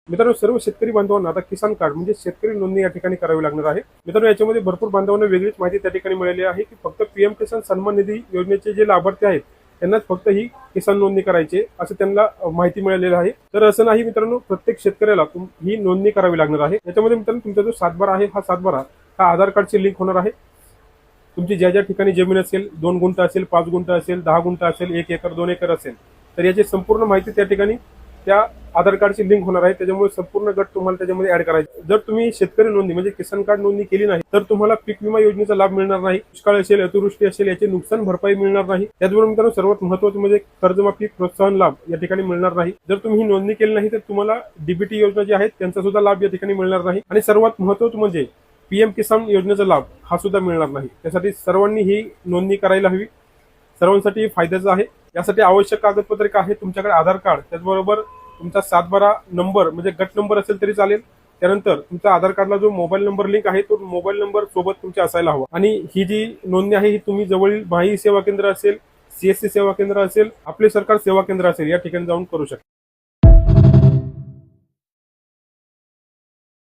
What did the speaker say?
मित्रांनो, सर्व शेतकरी बांधवांना आता किसान कार्ड म्हणजे शेतकरी नोंदणी या ठिकाणी करावी लागणार आहे. मित्रांनो, याच्यामध्ये भरपूर बांधवांना वेगळीच माहिती त्या ठिकाणी मिळाली आहे की फक्त पीएम किसान सन्मान निधी योजनेचे जे लाभार्थी आहेत त्यांनाच फक्त ही किसान नोंदणी करायची असं त्यांना माहिती मिळालेलं आहे. तर असं नाही मित्रांनो, प्रत्येक शेतकऱ्याला ही नोंदणी करावी लागणार आहे. याच्यामध्ये मित्रांनो, तुमचा जो सातबारा आहे हा सातबारा हा आधार कार्डची लिंक होणार आहे. तुमची ज्या ज्या ठिकाणी जमीन असेल, 2 गुंठ असेल, 5 गुंठ असेल, 10 गुंठ असेल, 1 एकर 2 एकर असेल, तर याची संपूर्ण माहिती त्या ठिकाणी त्या आधार कार्डची लिंक होणार आहे. त्याच्यामुळे संपूर्ण गट तुम्हाला त्याच्यामध्ये ऍड करायचे. जर तुम्ही शेतकरी नोंदणी म्हणजे किसान कार्ड नोंदणी केली नाही तर तुम्हाला पीक विमा योजनेचा लाभ मिळणार नाही. दुष्काळ असेल, अतिवृष्टी असेल याचे नुकसान भरपाई मिळणार नाही. त्याचबरोबर मित्रांनो, सर्वात महत्त्वाचं म्हणजे कर्जमाफी प्रोत्साहन लाभ या ठिकाणी मिळणार नाही. जर तुम्ही ही नोंदणी केली नाही तर तुम्हाला डीबीटी योजना जी आहेत त्यांचा सुद्धा लाभ या ठिकाणी मिळणार नाही. आणि सर्वात महत्त्वाचं म्हणजे पीएम किसान योजनेचा लाभ हा सुद्धा मिळणार नाही. त्यासाठी सर्वांनी ही नोंदणी करायला हवी. सर्वांसाठी फायद्याचं आहे. यासाठी आवश्यक कागदपत्रे काय आहे, तुमच्याकडे आधार कार्ड, त्याचबरोबर तुमचा सातबारा नंबर म्हणजे गट नंबर असेल तरी चालेल. त्यानंतर तुमचा आधार कार्डला जो मोबाईल नंबर लिंक आहे तो मोबाईल नंबर सोबत तुमच्या असायला हवा. आणि ही जी नोंदणी आहे ही तुम्ही जवळील माहिती सेवा केंद्र असेल, सीएससी सेवा केंद्र असेल, आपले सरकार सेवा केंद्र असेल या ठिकाणी जाऊन करू शकता.